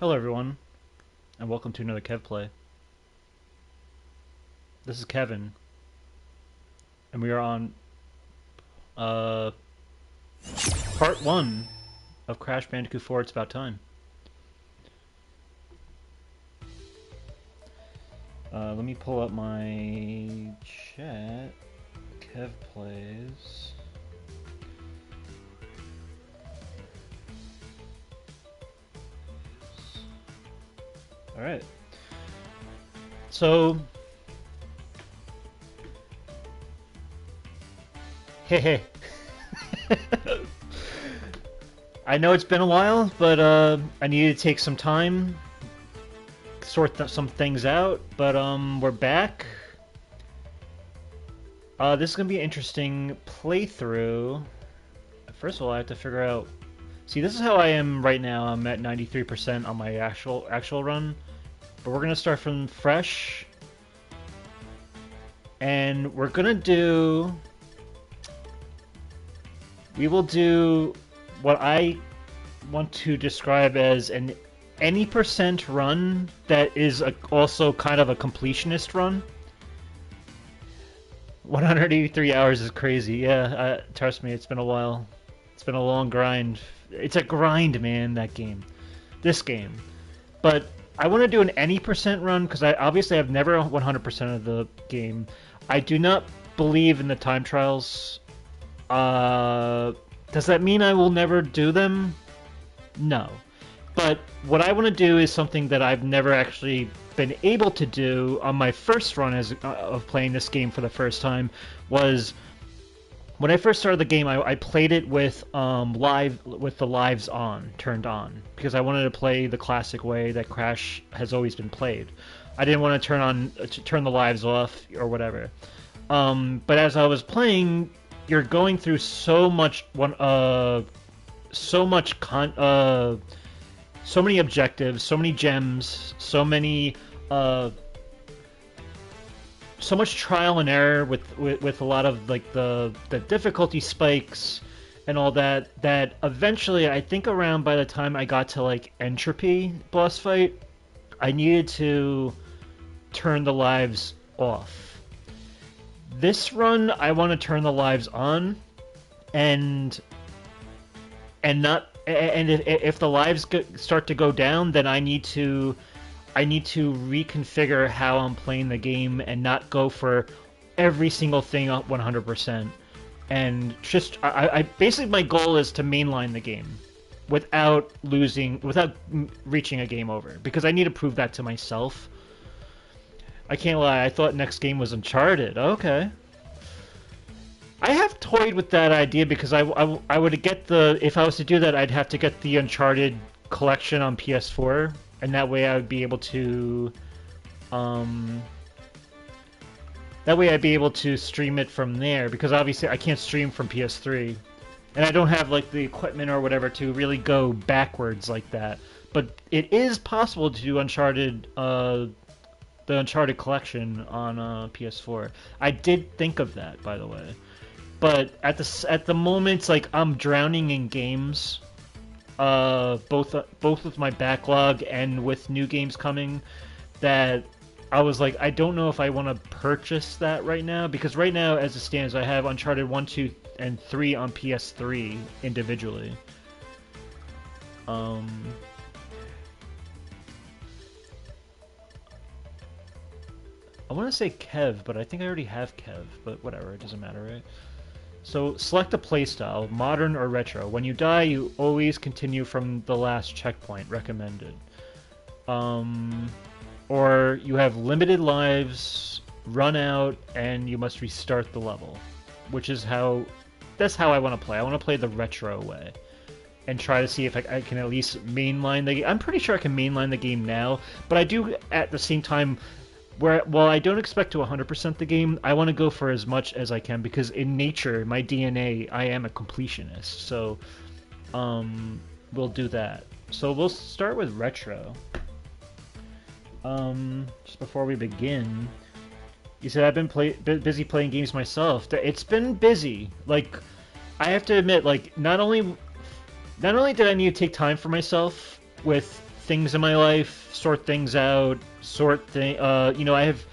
Hello everyone, and welcome to another Kev Play. This is Kevin, and we are on uh, part 1 of Crash Bandicoot 4, It's About Time. Let me pull up my chat. Kev Plays. Alright. So... Hey. I know it's been a while, but I needed to take some time, sort some things out, but we're back. This is gonna be an interesting playthrough. First of all, I have to figure out. See, this is how I am right now. I'm at 93% on my actual run, but we're gonna start from fresh, and we're gonna do. We will do what I want to describe as an any percent run that is also kind of a completionist run. 183 hours is crazy. Yeah, trust me, it's been a while. It's been a long grind. It's a grind, man, that game. This game. But I want to do an any percent run because I obviously have never 100% of the game. I do not believe in the time trials. Does that mean I will never do them? No. But what I want to do is something that I've never actually been able to do on my first run of playing this game for the first time. Was when I first started the game, I played it with the lives turned on, because I wanted to play the classic way that Crash has always been played. I didn't want to turn the lives off or whatever. But as I was playing, you're going through so many objectives, so many gems, so much trial and error with a lot of like the difficulty spikes and all that. That eventually, I think around by the time I got to like Entropy boss fight, I needed to turn the lives off. This run, I want to turn the lives on, and if the lives start to go down, then I need to reconfigure how I'm playing the game and not go for every single thing 100%. And just I basically, my goal is to mainline the game without reaching a game over, because I need to prove that to myself. I can't lie, I thought next game was Uncharted. Okay. I have toyed with that idea because I would get if I was to do that, I'd have to get the Uncharted collection on PS4, and that way I would be able to stream it from there, because obviously I can't stream from PS3. And I don't have like the equipment or whatever to really go backwards like that. But it is possible to do the Uncharted collection on PS4. I did think of that, by the way. But at the moment, like, I'm drowning in games, both with my backlog and with new games coming, that I was like, I don't know if I want to purchase that right now, because right now, as it stands, I have Uncharted 1, 2, and 3 on PS3 individually. I want to say Kev, but I think I already have Kev, but whatever, it doesn't matter, right? So, select a playstyle, modern or retro. When you die, you always continue from the last checkpoint, recommended. Or you have limited lives, run out, and you must restart the level. That's how I want to play. I want to play the retro way. And try to see if I can at least mainline the game. I'm pretty sure I can mainline the game now, but I do, at the same time, while I don't expect to 100% the game, I want to go for as much as I can, because in nature, my DNA, I am a completionist. So, we'll do that. So we'll start with retro. Just before we begin, you said I've been busy playing games myself. It's been busy. Like, I have to admit, like, not only did I need to take time for myself with things in my life, sort things out, I have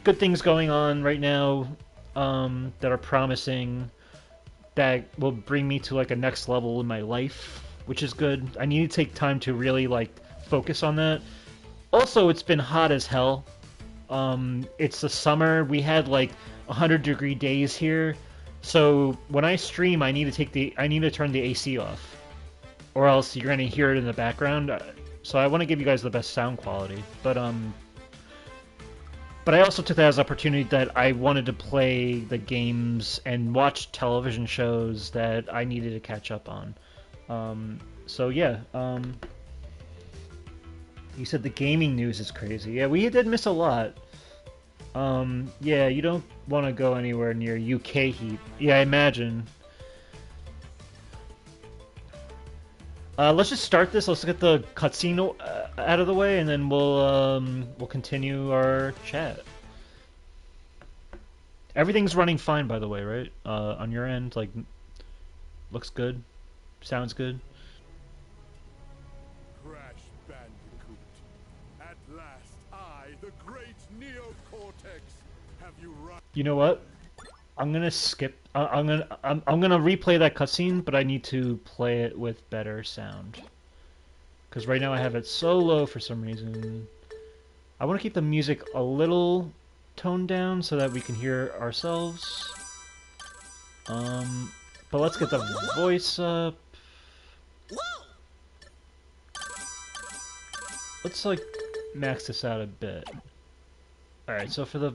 good things going on right now that are promising that will bring me to like a next level in my life, which is good. I need to take time to really like focus on that. Also, it's been hot as hell. It's the summer. We had like 100-degree days here. So when I stream, I need to turn the AC off, or else you're gonna hear it in the background. So I want to give you guys the best sound quality, but I also took that as an opportunity that I wanted to play the games and watch television shows that I needed to catch up on. So yeah, you said the gaming news is crazy. Yeah, we did miss a lot. Yeah, you don't want to go anywhere near UK heat. Yeah, I imagine. Let's just start this. Let's get the cutscene out of the way, and then we'll continue our chat. Everything's running fine, by the way, right? On your end, like, looks good, sounds good. Crash Bandicoot. At last, I, the great Neocortex, have you right. You know what? I'm gonna skip. I'm gonna replay that cutscene, but I need to play it with better sound. Because right now I have it so low for some reason. I want to keep the music a little toned down so that we can hear ourselves. But let's get the voice up. Let's like max this out a bit. Alright, so for the...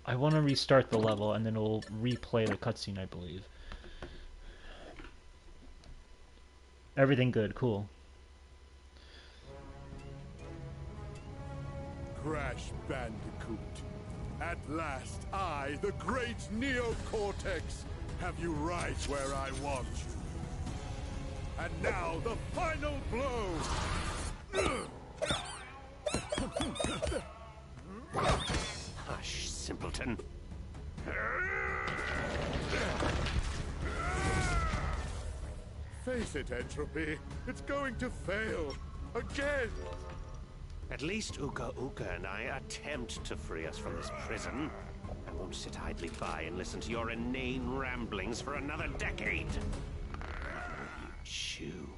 I want to restart the level and then we'll replay the cutscene, I believe. Everything good, cool. Crash Bandicoot. At last, I, the great Neocortex, have you right where I want you. And now, the final blow! Hush, simpleton. Face it, Entropy. It's going to fail. Again! At least Uka Uka and I attempt to free us from this prison. I won't sit idly by and listen to your inane ramblings for another decade. You chew.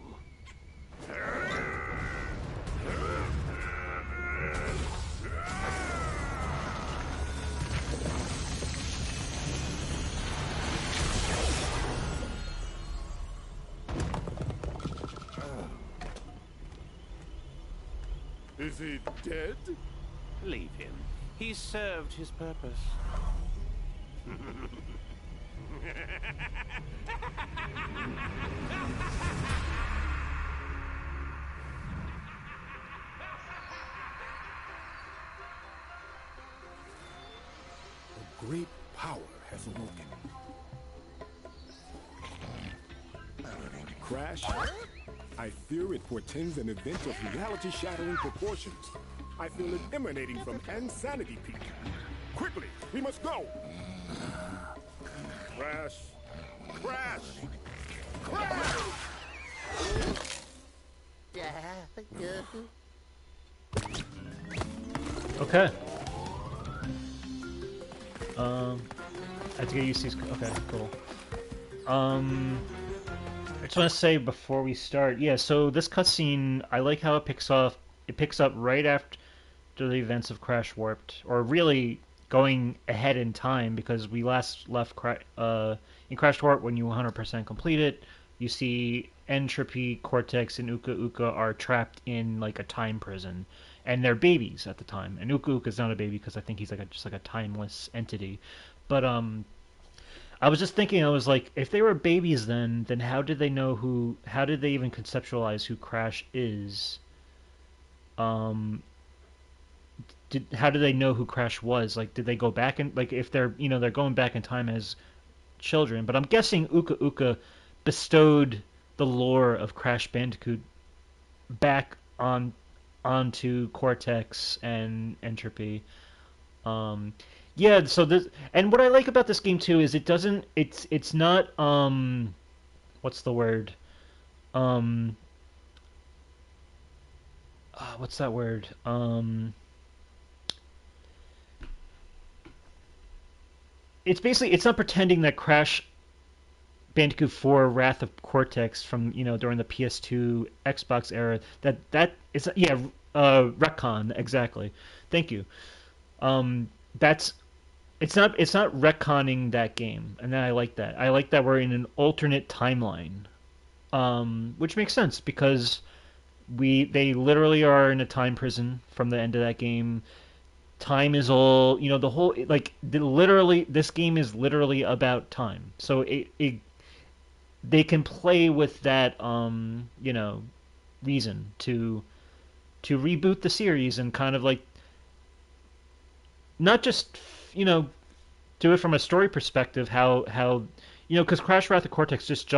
Is he dead? Leave him. He's served his purpose. A great power has awoken. Crash, I fear it portends an event of reality-shattering proportions. I feel it emanating from Insanity Peak. Quickly, we must go! Crash! Crash! Crash! Okay. I have to get used to these. Okay, cool. I just want to say before we start, yeah. So this cutscene, I like how it picks up. It picks up right after the events of Crash Warped, or really going ahead in time because we last left in Crash Warped when you 100% complete it. You see Entropy, Cortex, and Uka Uka are trapped in like a time prison, and they're babies at the time. And Uka Uka's not a baby because I think he's like just like a timeless entity. But I was just thinking, I was like, if they were babies then how did they know who? How did they even conceptualize who Crash is? How do they know who Crash was? Like, did they go back and like if they're they're going back in time as children? But I'm guessing Uka Uka bestowed the lore of Crash Bandicoot back onto Cortex and Entropy. Yeah, so this, and what I like about this game too is it's not what's the word? what's that word? It's basically it's not pretending that Crash Bandicoot 4 Wrath of Cortex from during the PS2 Xbox era that is retcon exactly. Thank you. That's it's not retconning that game, and I like that. I like that we're in an alternate timeline, which makes sense because they literally are in a time prison from the end of that game. Time is all the whole literally this game is literally about time, so they can play with that reason to reboot the series and kind of like not just do it from a story perspective how because Crash Wrath of Cortex just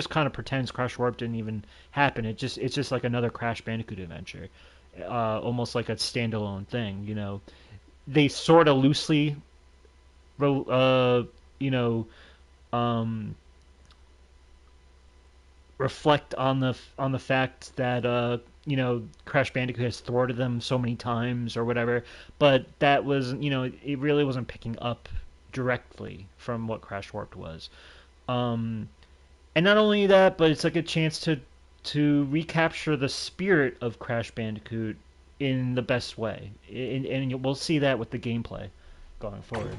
kind of pretends Crash Warp didn't even happen. It's just like another Crash Bandicoot adventure, almost like a standalone thing. They sort of loosely you know reflect on the fact that Crash Bandicoot has thwarted them so many times or whatever, but that was it really wasn't picking up directly from what Crash Warped was. And not only that, but it's like a chance to recapture the spirit of Crash Bandicoot in the best way, and we'll see that with the gameplay going forward.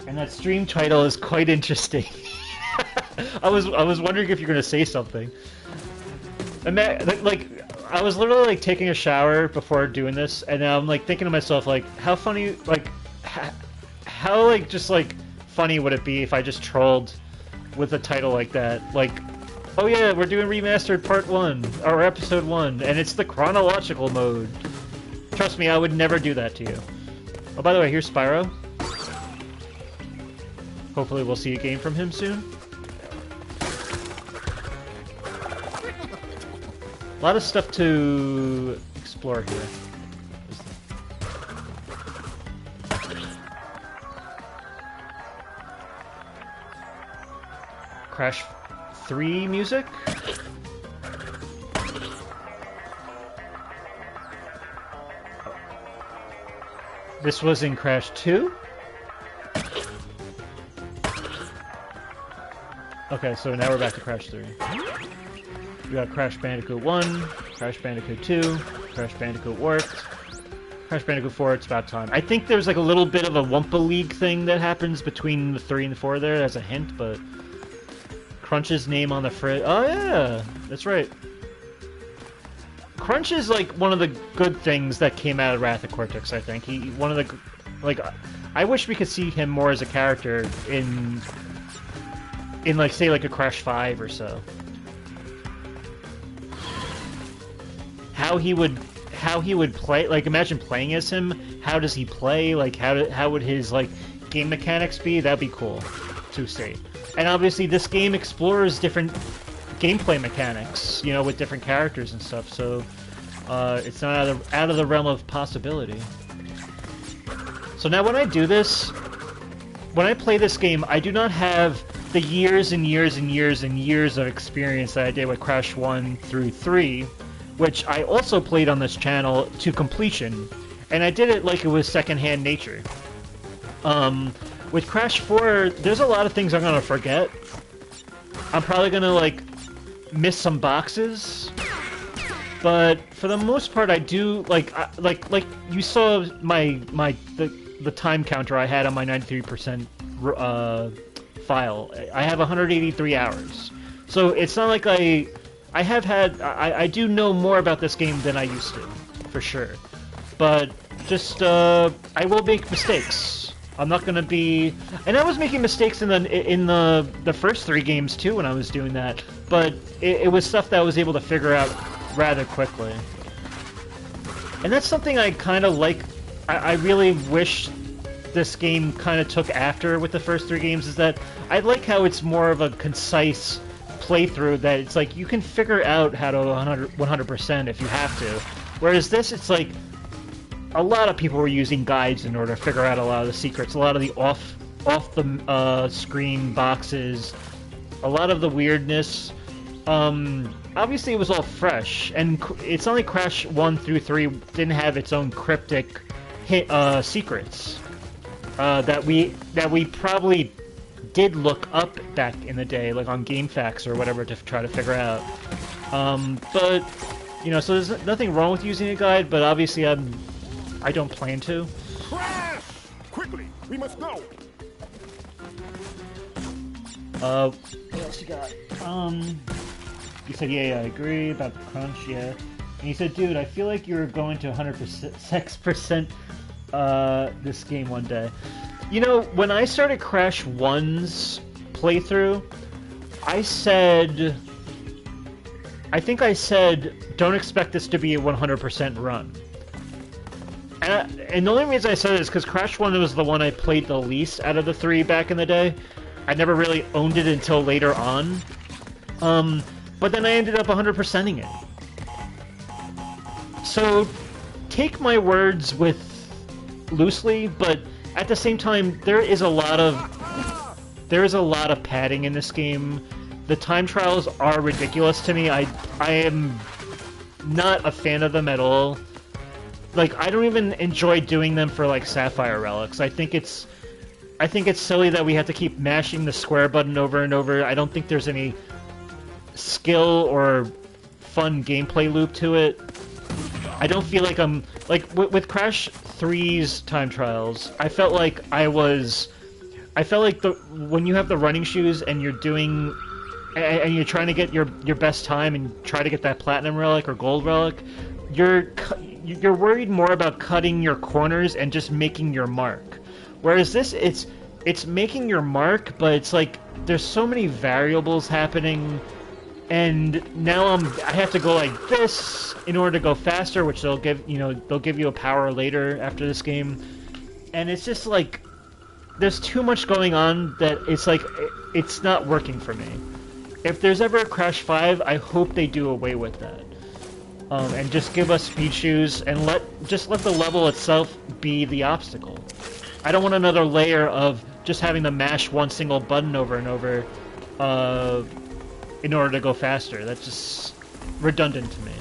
And that stream title is quite interesting. I was wondering if you're gonna say something. Like I was literally like taking a shower before doing this, and now I'm like thinking to myself like, how funny, like how like just like funny would it be if I just trolled with a title like that, like, oh yeah, we're doing remastered part 1 or episode 1, and it's the chronological mode. Trust me, I would never do that to you. Oh, by the way, here's Spyro. Hopefully we'll see a game from him soon. A lot of stuff to explore here. Crash 3 music? This was in Crash 2? Okay, so now we're back to Crash 3. We got Crash Bandicoot 1, Crash Bandicoot 2, Crash Bandicoot Warped, Crash Bandicoot 4, It's About Time. I think there's like a little bit of a Wumpa League thing that happens between the 3 and the 4 there as a hint, but... Crunch's name on the fridge. Oh yeah, that's right. Crunch is like one of the good things that came out of Wrath of Cortex, I think. One of the... Like, I wish we could see him more as a character in like, say, like a Crash 5 or so. How he would play, like, imagine playing as him. How does he play? Like, how would his, like, game mechanics be? That'd be cool to see. And obviously this game explores different gameplay mechanics, with different characters and stuff, so it's not out of the realm of possibility. So now when I do this, when I play this game, I do not have the years and years and years and years of experience that I did with Crash 1 through 3, which I also played on this channel to completion, and I did it like it was secondhand nature. With Crash 4, there's a lot of things I'm gonna forget. I'm probably gonna, like, miss some boxes. But for the most part, I do, like you saw the time counter I had on my 93% file. I have 183 hours. So it's not like I do know more about this game than I used to, for sure. But just, I will make mistakes. I'm not gonna be... And I was making mistakes in the first 3 games, too, when I was doing that. But it was stuff that I was able to figure out rather quickly. And that's something I kind of like... I really wish this game kind of took after with the first 3 games, is that I like how it's more of a concise playthrough, that it's like, you can figure out how to 100% if you have to. Whereas this, it's like... A lot of people were using guides in order to figure out a lot of the secrets, a lot of the off the screen boxes, a lot of the weirdness. obviously it was all fresh, and it's only Crash 1 through 3 didn't have its own cryptic secrets that we probably did look up back in the day, like on GameFAQs or whatever, to try to figure out. But you know, so there's nothing wrong with using a guide, but obviously I don't plan to. Crash! Quickly, we must go. What else you got? You said, yeah, I agree about the crunch, yeah. And you said, dude, I feel like you're going to 100% this game one day. You know, when I started Crash 1's playthrough, I think I said, don't expect this to be a 100% run. And the only reason I said it is because Crash 1 was the one I played the least out of the 3 back in the day. I never really owned it until later on. But then I ended up 100%ing it. So, take my words with loosely, but at the same time, there is a lot of padding in this game. The time trials are ridiculous to me. I am not a fan of them at all. Like, I don't even enjoy doing them for like Sapphire Relics. I think it's silly that we have to keep mashing the square button over and over. I don't think there's any skill or fun gameplay loop to it. I don't feel like I'm like with Crash 3's time trials. I felt like when you have the running shoes and you're doing and you're trying to get your best time and try to get that platinum relic or gold relic, you're worried more about cutting your corners and just making your mark. Whereas this, it's making your mark, but it's like there's so many variables happening, and now I have to go like this in order to go faster, which they'll give you a power later after this game, and it's just like there's too much going on that it's like it's not working for me. If there's ever a Crash 5, I hope they do away with that. And just give us speed shoes and let the level itself be the obstacle. I don't want another layer of just having to mash one single button over and over in order to go faster. That's just redundant to me.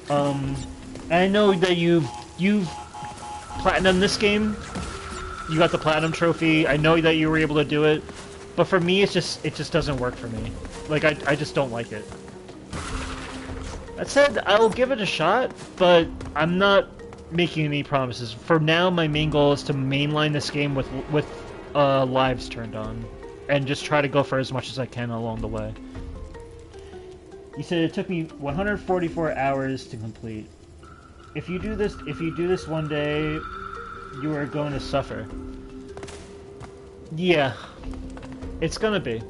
And I know that you've platinumed this game. You got the platinum trophy. I know that you were able to do it, but for me, it just doesn't work for me. Like I just don't like it. That said, I'll give it a shot, but I'm not making any promises. For now, my main goal is to mainline this game with lives turned on, and just try to go for as much as I can along the way. You said it took me 144 hours to complete. If you do this one day, you are going to suffer. Yeah, it's gonna be.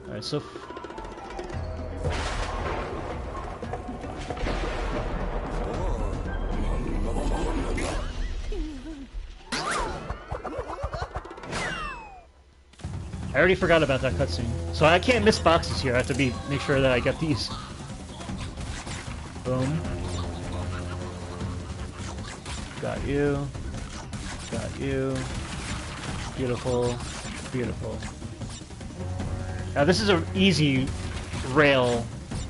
Alright, so I already forgot about that cutscene. So I can't miss boxes here. I have to make sure that I get these. Boom. Got you. Got you. Beautiful. Beautiful. Now this is an easy rail.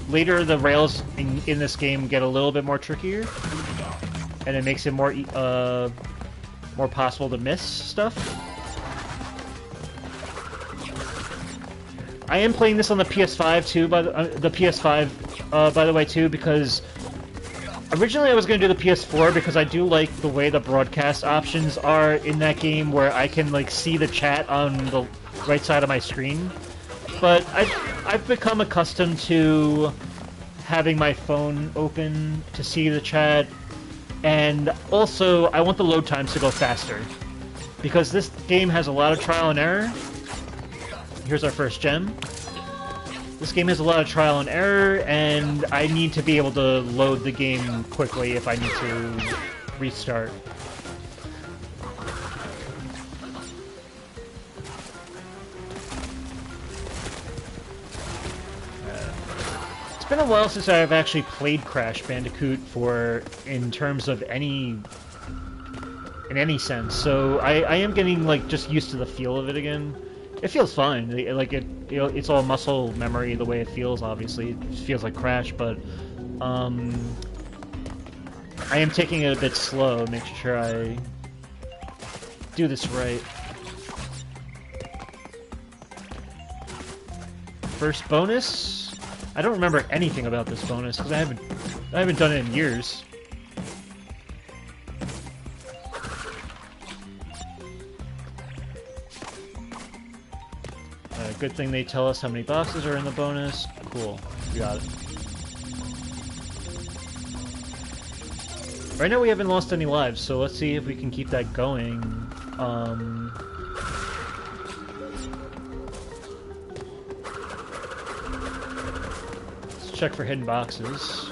Later the rails in this game get a little bit more trickier. And it makes it more possible to miss stuff. I am playing this on the PS5 too, by the way too, because originally I was going to do the PS4 because I do like the way the broadcast options are in that game, where I can like see the chat on the right side of my screen. But I've become accustomed to having my phone open to see the chat, and also I want the load times to go faster because this game has a lot of trial and error. Here's our first gem. This game has a lot of trial and error, and I need to be able to load the game quickly if I need to restart. It's been a while since I've actually played Crash Bandicoot in terms of any in any sense. So I am getting like just used to the feel of it again. It feels fine. Like it's all muscle memory the way it feels. Obviously, it just feels like Crash, but I am taking it a bit slow, making sure I do this right. First bonus. I don't remember anything about this bonus because I haven't done it in years. Good thing they tell us how many boxes are in the bonus. Cool. We got it. Right now we haven't lost any lives, so let's see if we can keep that going. Let's check for hidden boxes.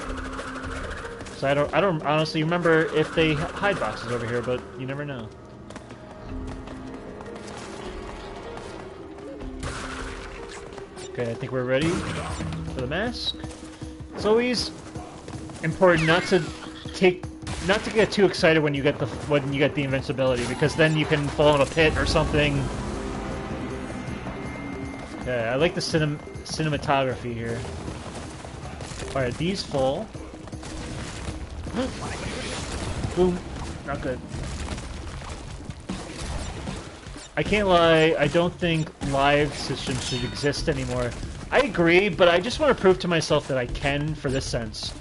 So I don't honestly remember if they hide boxes over here, but you never know. Okay, I think we're ready for the mask. It's always important not to get too excited when you get the invincibility, because then you can fall in a pit or something. Okay, I like the cinematography here. All right, these fall. Boom. Not good. I can't lie, I don't think live systems should exist anymore. I agree, but I just want to prove to myself that I can for this sense.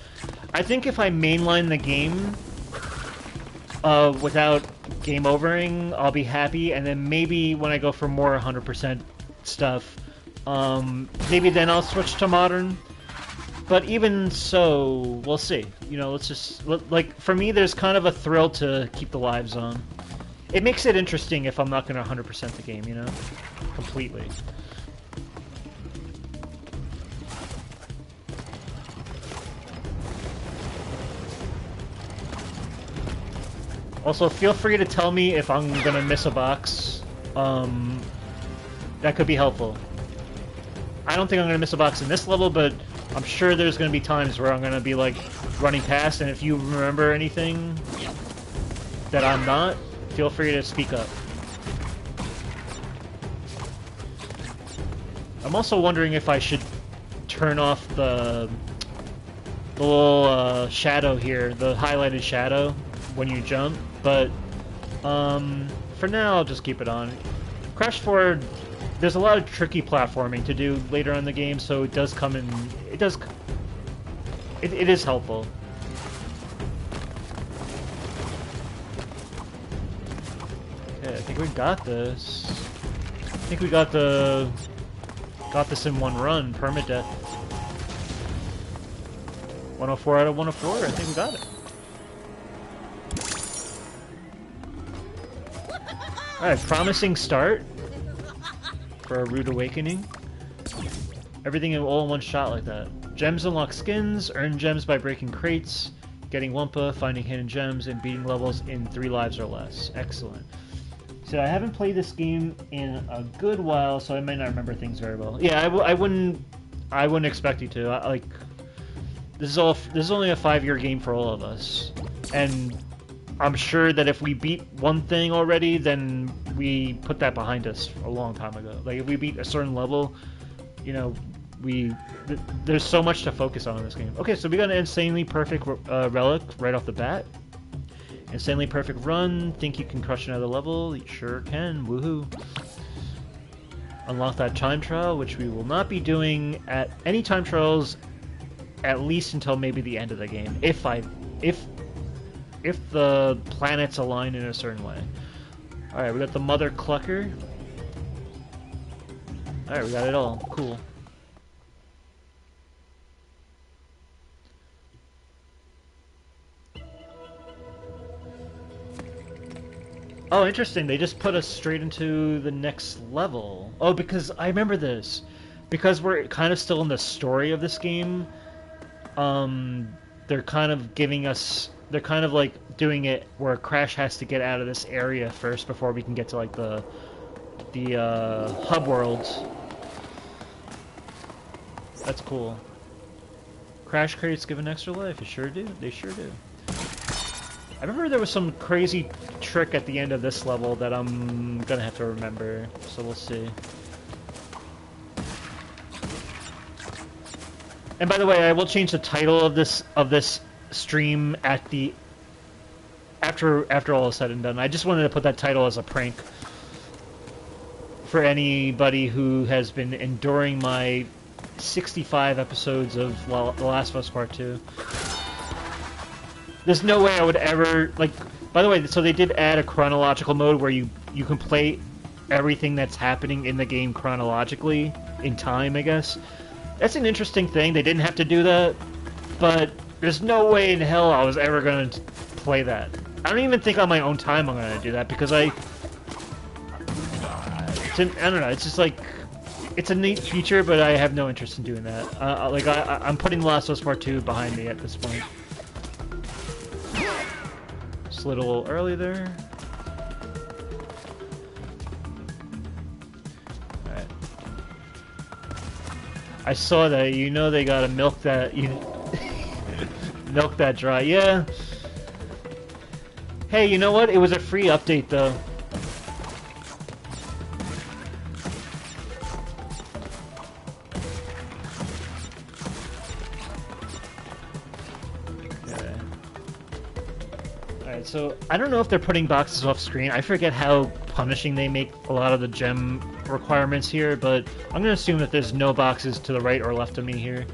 I think if I mainline the game without game overing, I'll be happy, and then maybe when I go for more 100% stuff, maybe then I'll switch to modern. But even so, we'll see. You know, let's just... Like, for me, there's kind of a thrill to keep the lives on. It makes it interesting if I'm not going to 100% the game, you know? Completely. Also, feel free to tell me if I'm going to miss a box. That could be helpful. I don't think I'm going to miss a box in this level, but I'm sure there's going to be times where I'm going to be, like, running past, and if you remember anything that I'm not, feel free to speak up. I'm also wondering if I should turn off the little shadow here, the highlighted shadow, when you jump, but for now I'll just keep it on. Crash 4, there's a lot of tricky platforming to do later in the game, so it does come in... It is helpful. Okay, I think we got this. I think we got this in one run, permadeath. 104 out of 104, I think we got it. Alright, promising start for a rude awakening. Everything all in one shot like that. Gems unlock skins, earn gems by breaking crates, getting Wumpa, finding hidden gems, and beating levels in 3 lives or less. Excellent. So I haven't played this game in a good while, so I might not remember things very well. Yeah, I wouldn't expect you to. This is only a 5-year game for all of us, and I'm sure that if we beat one thing already, then we put that behind us a long time ago. Like if we beat a certain level, you know, there's so much to focus on in this game. Okay, so we got an insanely perfect relic right off the bat. Insanely perfect run. Think you can crush another level? You sure can. Woohoo. Unlock that time trial, which we will not be doing at any time trials at least until maybe the end of the game. If the planets align in a certain way. Alright, we got the Mother Clucker. Alright, we got it all. Cool. Oh, interesting. They just put us straight into the next level. Oh, because I remember this. Because we're kind of still in the story of this game, they're kind of giving us... They're kind of like doing it where Crash has to get out of this area first before we can get to like the hub world. That's cool. Crash crates give an extra life. They sure do. They sure do. I remember there was some crazy trick at the end of this level that I'm gonna have to remember, so we'll see. And by the way, I will change the title of this stream at the after all is said and done. I just wanted to put that title as a prank for anybody who has been enduring my 65 episodes of The Last of Us Part 2. There's no way I would ever, like, by the way, so they did add a chronological mode where you can play everything that's happening in the game chronologically, in time, I guess. That's an interesting thing. They didn't have to do that, but there's no way in hell I was ever going to play that. I don't even think on my own time I'm going to do that, because I don't know, it's just like, it's a neat feature, but I have no interest in doing that. I'm putting The Last of Us Part 2 behind me at this point. Just a little early there. Alright. I saw that, you know they gotta milk that, milk that dry. Yeah. Hey, you know what? It was a free update, though. Alright, so I don't know if they're putting boxes off screen. I forget how punishing they make a lot of the gem requirements here, but I'm gonna assume that there's no boxes to the right or left of me here.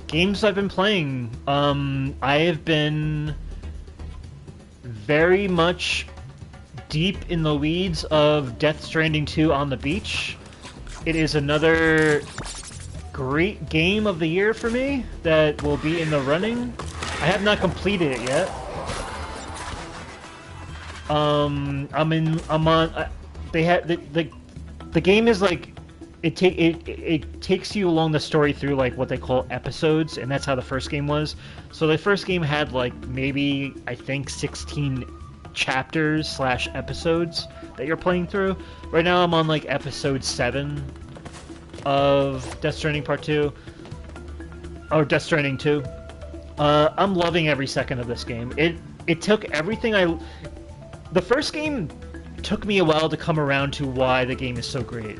Games I've been playing. I have been very much deep in the weeds of Death Stranding 2 on the beach. It is another great game of the year for me that will be in the running. I have not completed it yet. The game is like, it takes you along the story through like what they call episodes, and that's how the first game was. So the first game had like maybe, I think, 16 chapters / episodes that you're playing through. Right now I'm on like episode 7 of Death Stranding Part 2, or Death Stranding 2. I'm loving every second of this game. It took everything the first game took me a while to come around to why the game is so great.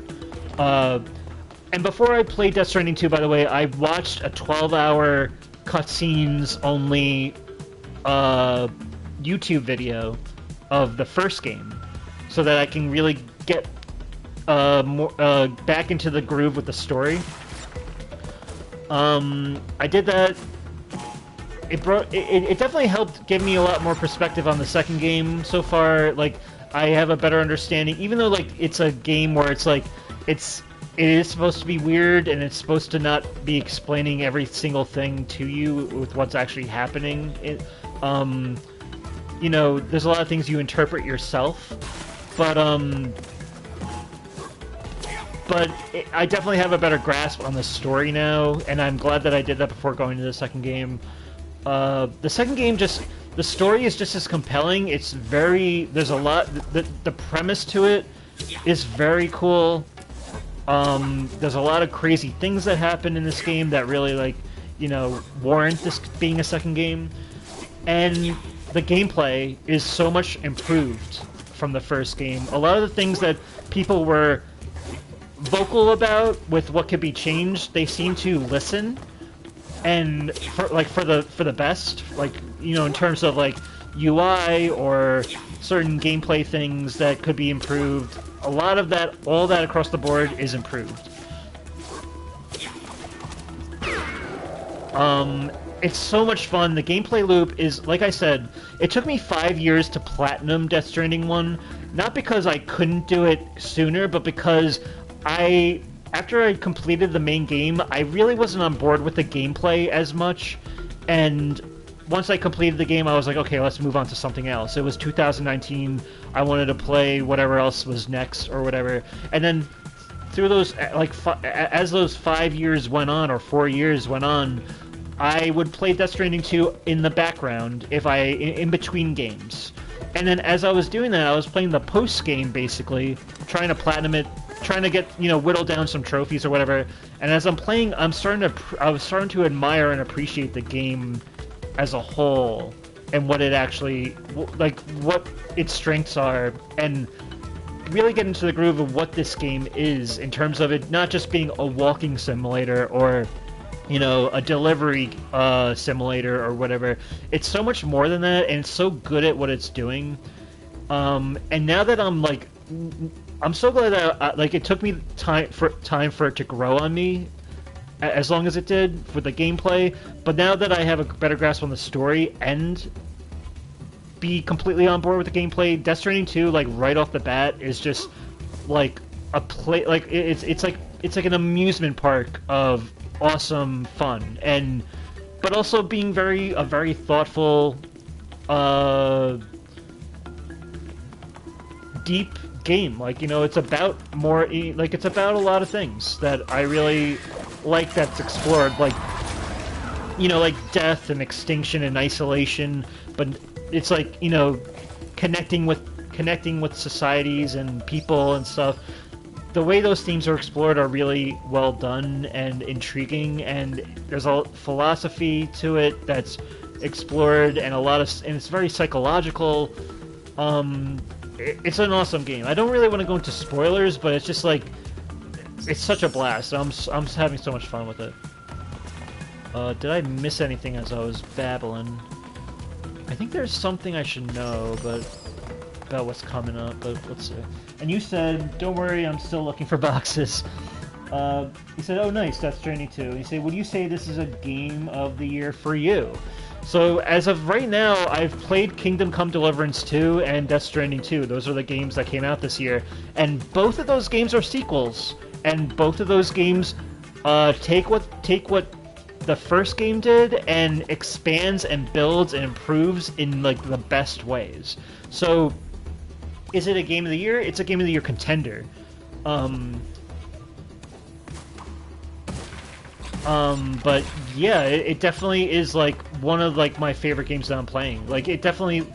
And before I played Death Stranding 2, by the way, I watched a 12-hour cutscenes only YouTube video of the first game, so that I can really get back into the groove with the story. I did that. It definitely helped give me a lot more perspective on the second game so far. Like, I have a better understanding, even though like it's a game where it's like it is supposed to be weird, and it's supposed to not be explaining every single thing to you with what's actually happening. You know, there's a lot of things you interpret yourself, but I definitely have a better grasp on the story now, and I'm glad that I did that before going to the second game. The second game the story is just as compelling. It's there's a lot, the premise to it is very cool. There's a lot of crazy things that happen in this game that really, like, you know, warrant this being a second game. And the gameplay is so much improved from the first game. A lot of the things that people were vocal about with what could be changed, they seem to listen, and for the best, like, you know, in terms of like UI or certain gameplay things that could be improved. A lot of that, all that across the board is improved. It's so much fun. The gameplay loop is, like I said, it took me 5 years to platinum Death Stranding 1, not because I couldn't do it sooner, but because after I completed the main game, I really wasn't on board with the gameplay as much, and once I completed the game, I was like, okay, let's move on to something else. It was 2019, I wanted to play whatever else was next, or whatever, and then through those, like, as those 5 years went on, or 4 years went on, I would play Death Stranding 2 in the background, in between games. And then as I was doing that, I was playing the post-game, basically, trying trying to get, you know, whittle down some trophies or whatever. And as I'm playing, I was starting to admire and appreciate the game as a whole and what it actually, like, what its strengths are, and really get into the groove of what this game is in terms of it not just being a walking simulator or, you know, a delivery simulator or whatever. It's so much more than that, and it's so good at what it's doing. And now that I'm so glad that like it took me time for it to grow on me, as long as it did with the gameplay. But now that I have a better grasp on the story and be completely on board with the gameplay, Death Stranding 2, like right off the bat, is just like a play. Like it's like an amusement park of awesome fun, and but also being a very thoughtful, deep game. Like, you know, it's about more, like, it's about a lot of things that I really like that's explored, like, you know, like death and extinction and isolation, but it's like, you know, connecting with societies and people and stuff. The way those themes are explored are really well done and intriguing, and there's a philosophy to it that's explored, and and it's very psychological. It's an awesome game. I don't really want to go into spoilers, but it's just like, it's such a blast. I'm having so much fun with it. Did I miss anything as I was babbling? I think there's something I should know, but about what's coming up, but let's see. And you said, don't worry, I'm still looking for boxes. You said, oh nice, Death Stranding 2. And you say, would you say this is a game of the year for you? So, as of right now, I've played Kingdom Come Deliverance 2 and Death Stranding 2. Those are the games that came out this year. And both of those games are sequels. And both of those games take what the first game did and expands and builds and improves in, like, the best ways. So, is it a game of the year? It's a game of the year contender. But yeah, it definitely is, like, one of, like, my favorite games that I'm playing. Like, it definitely,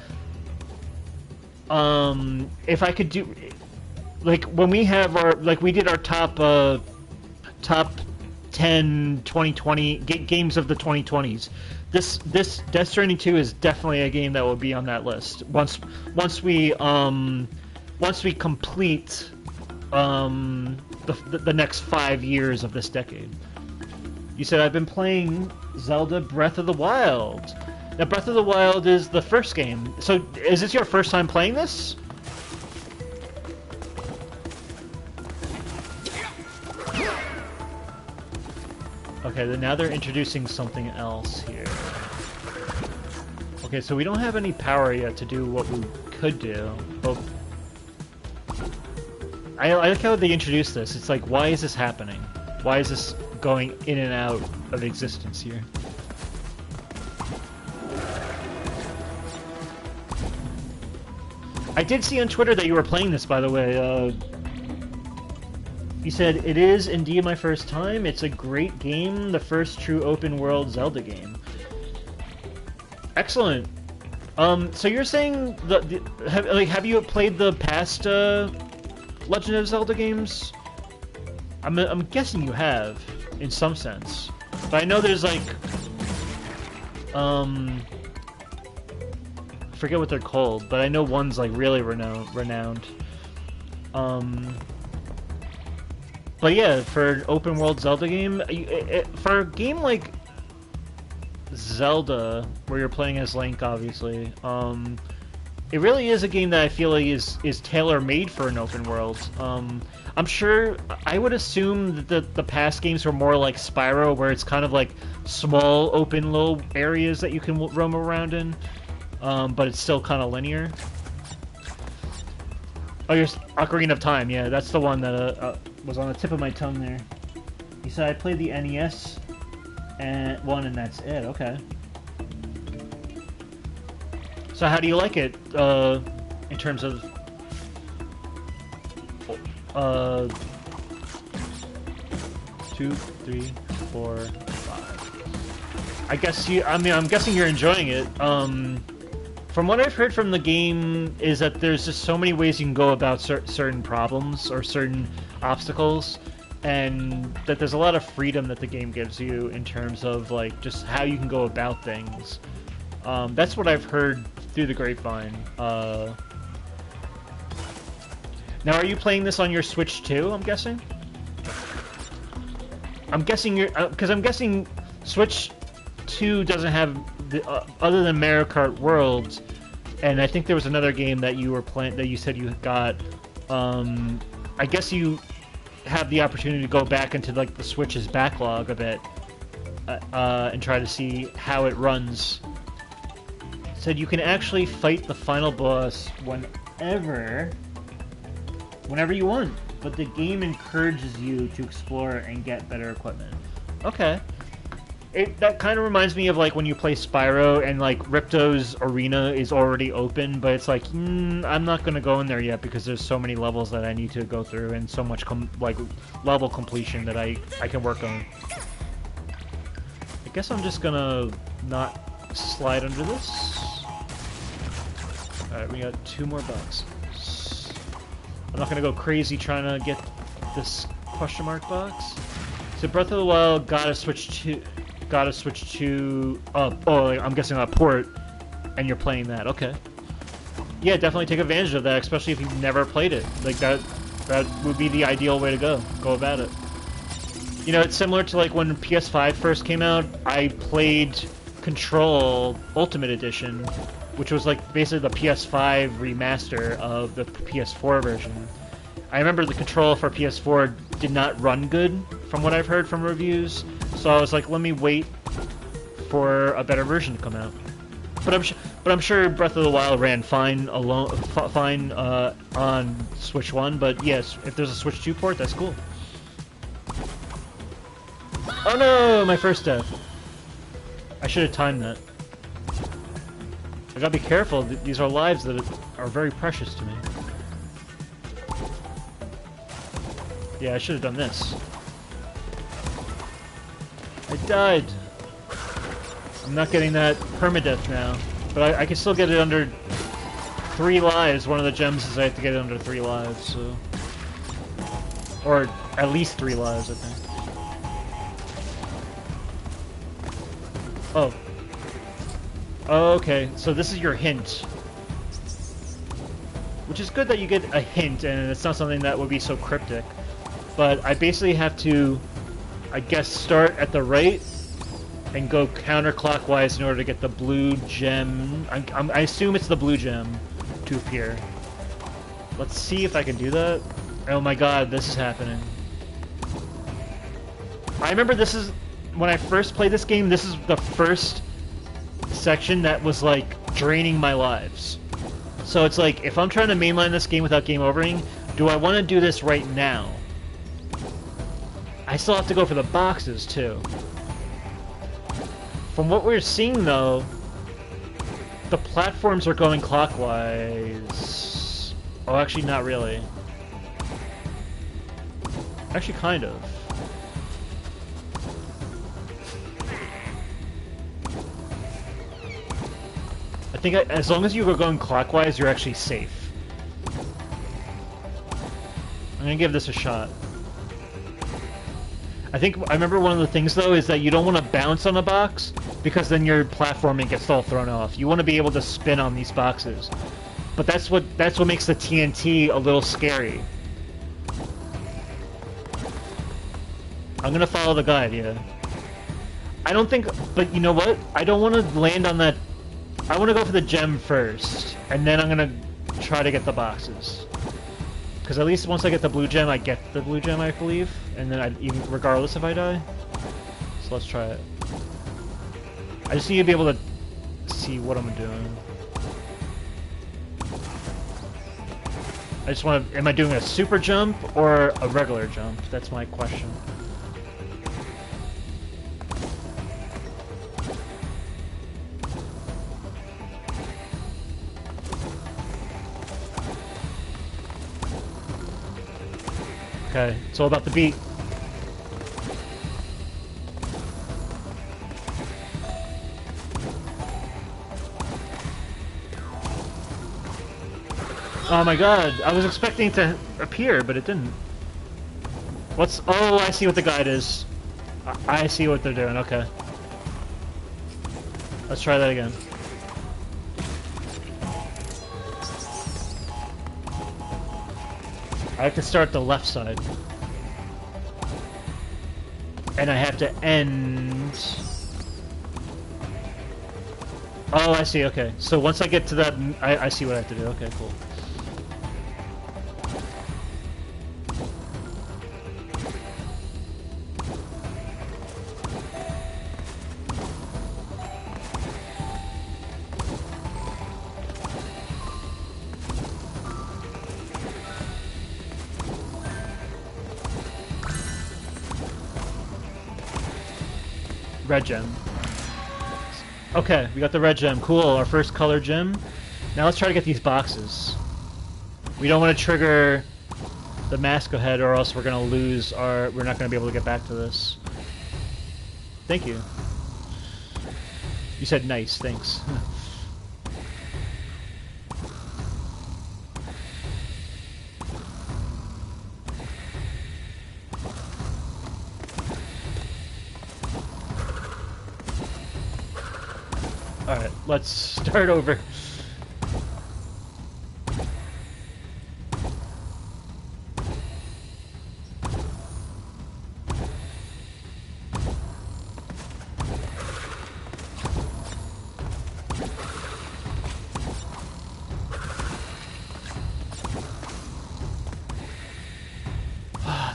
if I could do, like, when we have our, like, we did our top 10 2020 games of the 2020s. This Death Stranding 2 is definitely a game that will be on that list once we complete the next 5 years of this decade. You said, I've been playing Zelda Breath of the Wild. Now, Breath of the Wild is the first game. So, is this your first time playing this? Okay, then now they're introducing something else here. Okay, so we don't have any power yet to do what we could do. But I like how they introduced this. It's like, why is this happening? Why is this going in and out of existence here? I did see on Twitter that you were playing this, by the way. You said, it is indeed my first time. It's a great game, the first true open-world Zelda game. Excellent. So you're saying, have you played the past Legend of Zelda games? I'm guessing you have, in some sense. But I know there's, like, I forget what they're called, but I know one's, like, really renowned. But yeah, for an open world Zelda game, for a game like Zelda, where you're playing as Link, obviously, it really is a game that I feel like is tailor-made for an open world. I'm sure, I would assume that the past games were more like Spyro, where it's kind of like small, open, little areas that you can roam around in, but it's still kind of linear. Oh, you're Ocarina of Time, yeah, that's the one that was on the tip of my tongue there. You said I played the NES one, and that's it. Okay. So how do you like it in terms of 2, 3, 4, 5? I guess I'm guessing you're enjoying it. From what I've heard from the game is that there's just so many ways you can go about certain problems or certain obstacles, and that there's a lot of freedom that the game gives you in terms of like just how you can go about things. That's what I've heard through the grapevine. Now, are you playing this on your Switch too, I'm guessing? I'm guessing you're... because I'm guessing Switch 2 doesn't have... the, other than Mario Kart Worlds, and I think there was another game that you were playing... that you said you got... I guess you have the opportunity to go back into like the Switch's backlog a bit, and try to see how it runs. It said you can actually fight the final boss whenever you want, but the game encourages you to explore and get better equipment. Okay. That kind of reminds me of like when you play Spyro and like Ripto's arena is already open, but it's like, I'm not gonna go in there yet because there's so many levels that I need to go through and so much level completion that I can work on. I guess I'm just gonna not slide under this. Alright, we got 2 more boxes. I'm not gonna go crazy trying to get this question mark box. So Breath of the Wild gotta switch to I'm guessing a port, and you're playing that. Okay. Yeah, definitely take advantage of that, especially if you've never played it. Like that would be the ideal way to go about it. You know, it's similar to like when PS5 first came out. I played Control Ultimate Edition, which was like basically the PS5 remaster of the PS4 version. I remember the Control for PS4 did not run good, from what I've heard from reviews, so I was like, let me wait for a better version to come out. But I'm sure Breath of the Wild ran fine on Switch 1. But yes, if there's a Switch 2 port, that's cool. Oh no, my first death. I should have timed that. I gotta be careful. These are lives that are very precious to me. Yeah, I should have done this. I died. I'm not getting that permadeath now, but I can still get it under 3 lives. One of the gems is I have to get it under 3 lives, so... or at least 3 lives, I think. Oh. Okay, so this is your hint. Which is good that you get a hint, and it's not something that would be so cryptic. But I basically have to, I guess, start at the right and go counterclockwise in order to get the blue gem. I assume it's the blue gem to appear. Let's see if I can do that. Oh my god, this is happening. I remember this is, when I first played this game, this is the first section that was like draining my lives. So it's like, if I'm trying to mainline this game without game overing, do I want to do this right now? I still have to go for the boxes too. From what we're seeing though, the platforms are going clockwise. Oh, actually not really. Actually kind of. I think as long as you are going clockwise, you're actually safe. I'm gonna give this a shot. I remember one of the things though is that you don't want to bounce on a box because then your platforming gets all thrown off. You want to be able to spin on these boxes. But that's what makes the TNT a little scary. I'm gonna follow the guide, yeah. I don't think, but you know what? I don't want to land on that. I want to go for the gem first, and then I'm gonna try to get the boxes. Because at least once I get the blue gem, I get the blue gem, I believe, and then even regardless if I die. So let's try it. I just need to be able to see what I'm doing. I just want to. Am I doing a super jump or a regular jump? That's my question. Okay, it's all about the beat. Oh my god, I was expecting it to appear, but it didn't. What's... Oh, I see what the guide is. I see what they're doing, okay. Let's try that again. I have to start the left side. And I have to end... Oh, I see, okay. So once I get to that, I see what I have to do. Okay, cool. Red gem. Okay, we got the red gem. Cool, our first color gem. Now let's try to get these boxes. We don't want to trigger the mask ahead or else we're going to lose our... We're not going to be able to get back to this. Thank you. You said nice, thanks. Alright, let's start over.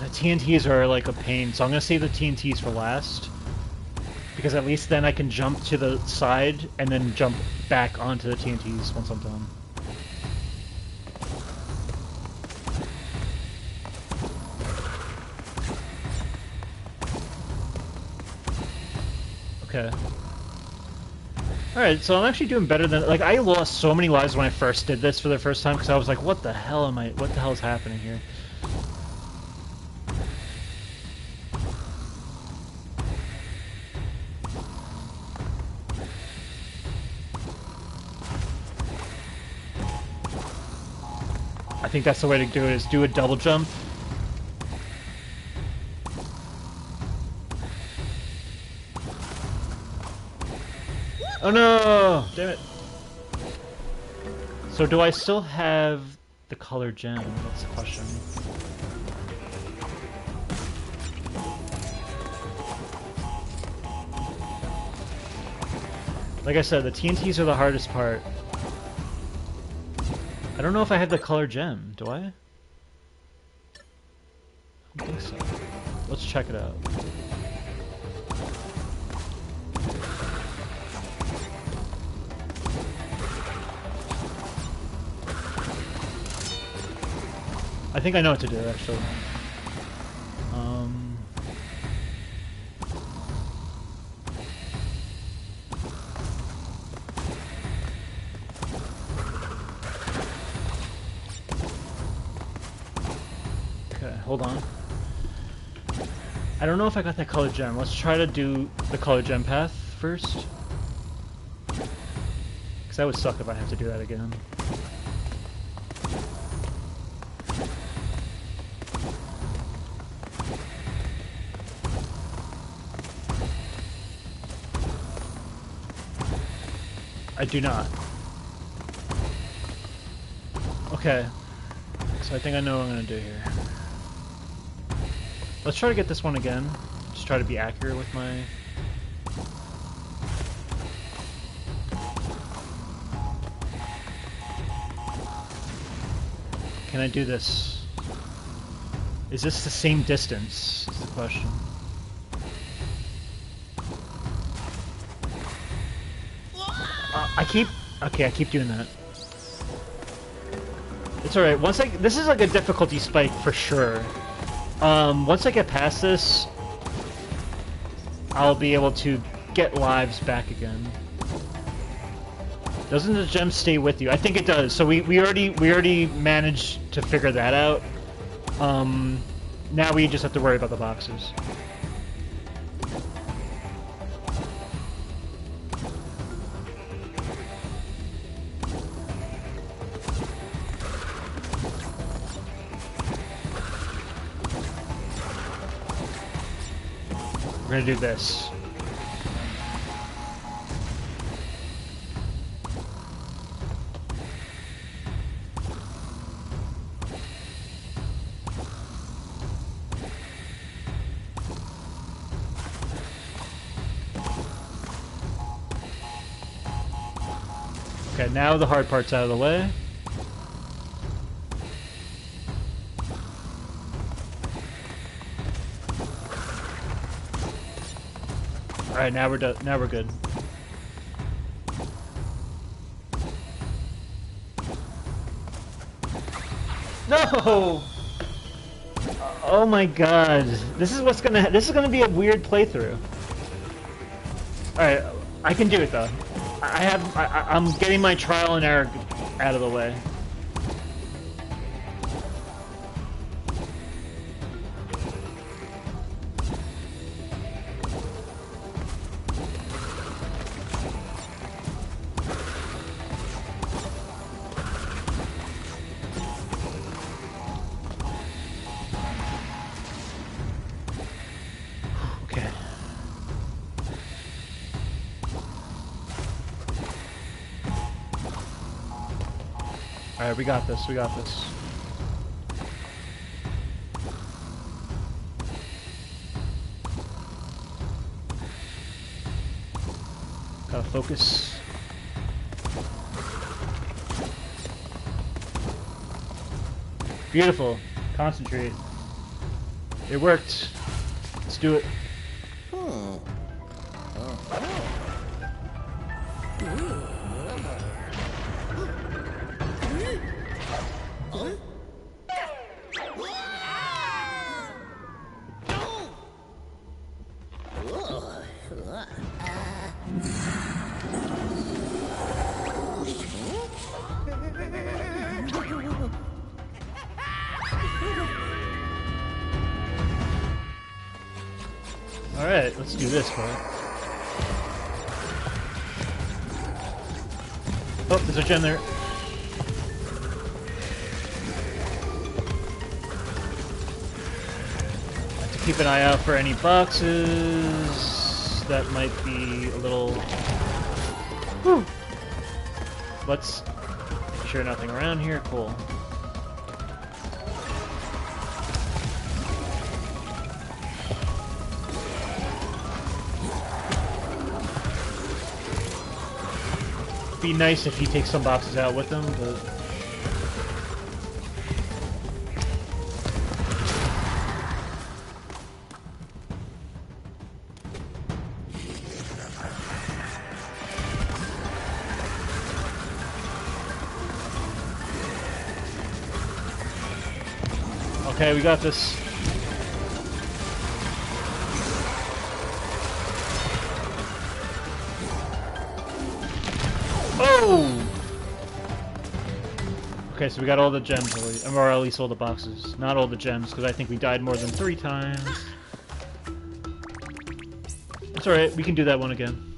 The TNTs are like a pain, so I'm gonna save the TNTs for last. Because at least then I can jump to the side and then jump back onto the TNTs once I'm done. Okay. Alright, so I'm actually doing better than... Like, I lost so many lives when I first did this for the first time because I was like, what the hell am I... What the hell is happening here? I think that's the way to do it, is do a double jump. Oh no! Damn it. So do I still have the color gem? That's the question. Like I said, the TNTs are the hardest part. I don't know if I have the color gem. Do I? I don't think so. Let's check it out. I think I know what to do, actually. Okay, hold on. I don't know if I got that color gem. Let's try to do the color gem path first. Because that would suck if I have to do that again. I do not. Okay. So I think I know what I'm gonna do here. Let's try to get this one again. Just try to be accurate with my... Can I do this? Is this the same distance? Is the question. I keep doing that. It's alright, this is like a difficulty spike for sure. Once I get past this, I'll be able to get lives back again. Doesn't the gem stay with you? I think it does, so we already managed to figure that out. Now we just have to worry about the boxes. gonna do this. Okay, now the hard part's out of the way. Alright, now we're done. Now we're good. No! Oh my god. This is gonna be a weird playthrough. Alright, I can do it though. I'm getting my trial and error out of the way. Okay. Alright, we got this, we got this. Gotta focus. Beautiful. Concentrate. It worked. Let's do it. Alright, let's do this, boy. Oh, there's a gem there. Have to keep an eye out for any boxes that might be a little... Whew. Let's make sure nothing around here. Cool. Be nice if he takes some boxes out with him, but... Okay, we got this. Oh! Okay, so we got all the gems, or at least all the boxes. Not all the gems, because I think we died more than 3 times. That's alright, we can do that one again.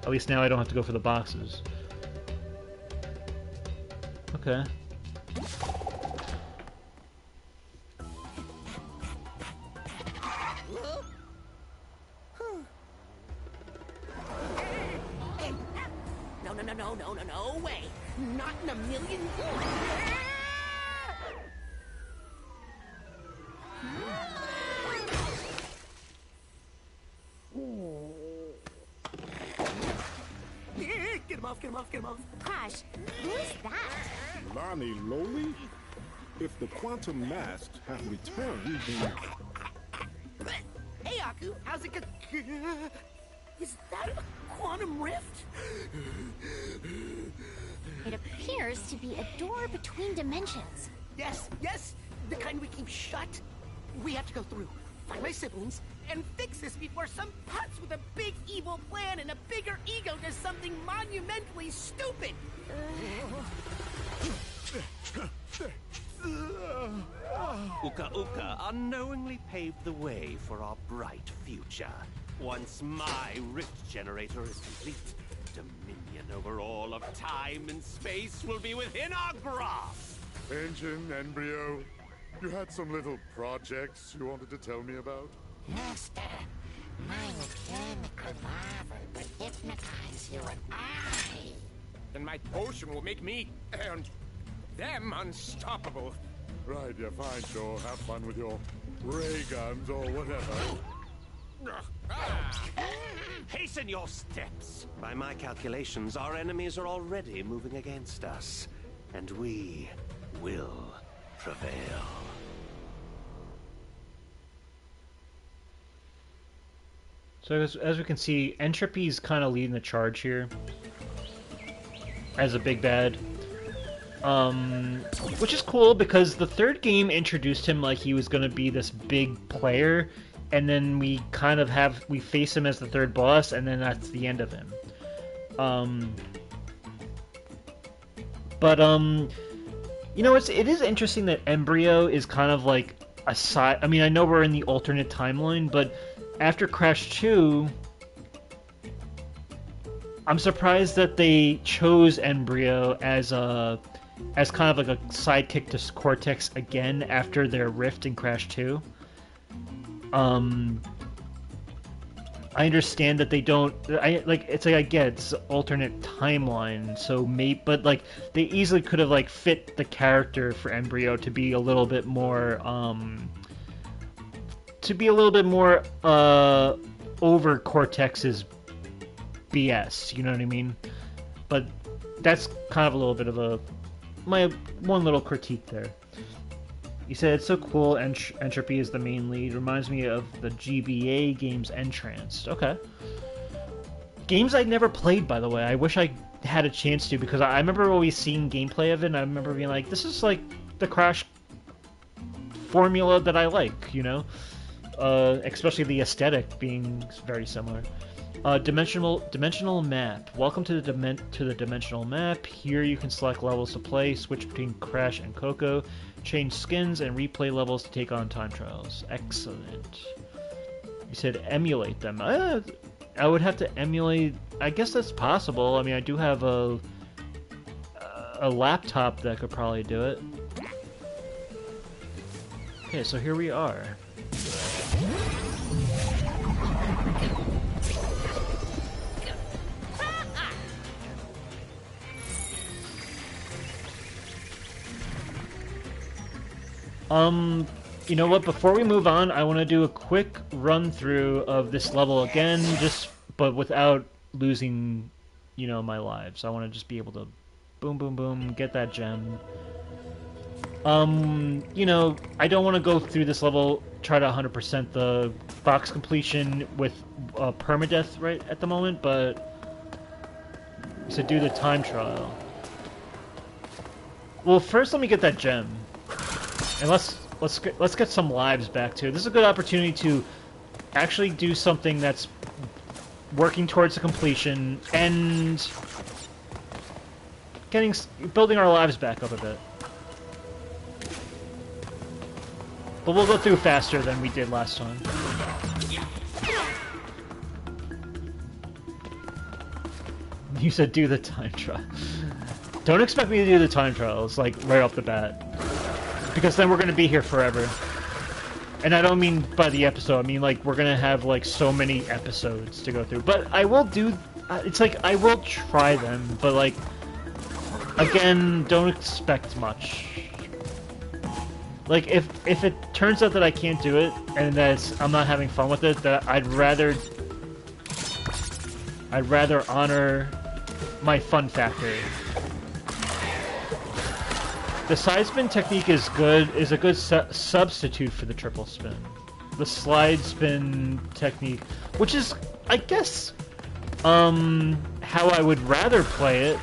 At least now I don't have to go for the boxes. Okay. No way! Not in a million years! Get him off, get him off, get him off! Gosh, who's that? Lani Loli? If the quantum masks have returned, then... Hey, Aku, how's it go? Is that a quantum rift? It appears to be a door between dimensions. Yes, yes! The kind we keep shut. We have to go through, find my siblings, and fix this before some putz with a big evil plan and a bigger ego does something monumentally stupid! Uka Uka unknowingly paved the way for our bright future. Once my rift generator is complete, dominion over all of time and space will be within our grasp! Engine, Embryo, you had some little projects you wanted to tell me about? Master, my mechanical marvel will hypnotize you and I. Then my potion will make me and them unstoppable. Right, yeah, fine, sure. Have fun with your ray guns or whatever. Hasten your steps! By my calculations, our enemies are already moving against us, and we will prevail. So as we can see, Entropy's kind of leading the charge here as a big bad. Which is cool because the third game introduced him like he was going to be this big player, and then we kind of we face him as the third boss, and then that's the end of him. You know, it is interesting that Embryo is kind of like a side. I mean, I know we're in the alternate timeline, but after Crash 2, I'm surprised that they chose Embryo as kind of like a sidekick to Cortex again after their rift in Crash 2. I understand that they don't. It's like I get it's alternate timeline, so but like they easily could have like fit the character for Embryo to be a little bit more over Cortex's BS. You know what I mean? But that's kind of a little bit of my one little critique there. You said it's so cool. Entropy is the main lead. Reminds me of the GBA games Entranced. Okay. Games I never played, by the way. I wish I had a chance to, because I remember always seeing gameplay of it, and I remember being like, this is like the Crash formula that I like, you know? Especially the aesthetic being very similar. Dimensional map. Welcome to the dimensional map. Here you can select levels to play, switch between Crash and Coco, change skins, and replay levels to take on time trials. Excellent. You said emulate them. I would have to emulate. I guess that's possible. I mean, I do have a laptop that could probably do it. Okay, so here we are. You know what? Before we move on, I want to do a quick run through of this level again, but without losing, you know, my lives. I want to just be able to boom, boom, boom, get that gem. You know, I don't want to go through this level, try to 100% the box completion with permadeath right at the moment, but to do the time trial. Well, first let me get that gem. And let's get some lives back too. This is a good opportunity to actually do something that's working towards the completion and building our lives back up a bit. But we'll go through faster than we did last time. You said do the time trial. Don't expect me to do the time trials like right off the bat. Because then we're going to be here forever. And I don't mean by the episode, I mean like we're going to have like so many episodes to go through. But I will do, it's like I will try them, but like, again, don't expect much. Like if it turns out that I can't do it, and that I'm not having fun with it, that I'd rather honor my fun factor. The side spin technique is a good substitute for the triple spin. The slide spin technique, which is, I guess, how I would rather play it.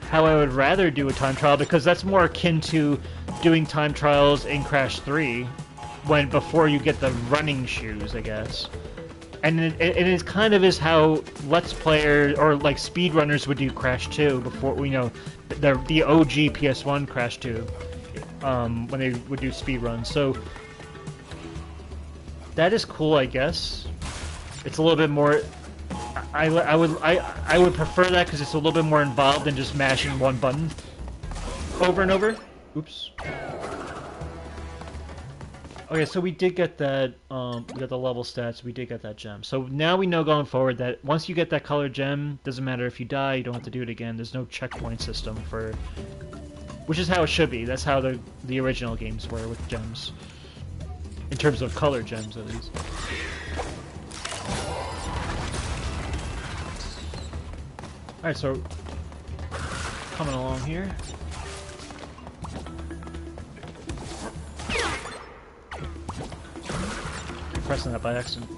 How I would rather do a time trial, because that's more akin to doing time trials in Crash 3, before you get the running shoes, I guess. And it kind of is how Let's Players or like speedrunners would do Crash 2 before, you know, the OG PS1 Crash 2, when they would do speedruns. So that is cool, I guess. It's a little bit more. I would prefer that because it's a little bit more involved than just mashing one button over and over. Oops. Okay, so we did get that, we got the level stats, we did get that gem. So now we know going forward that once you get that colored gem, doesn't matter if you die, you don't have to do it again. There's no checkpoint system for... Which is how it should be. That's how the original games were with gems. In terms of color gems, at least. Alright, so... Coming along here. Pressing that by accident.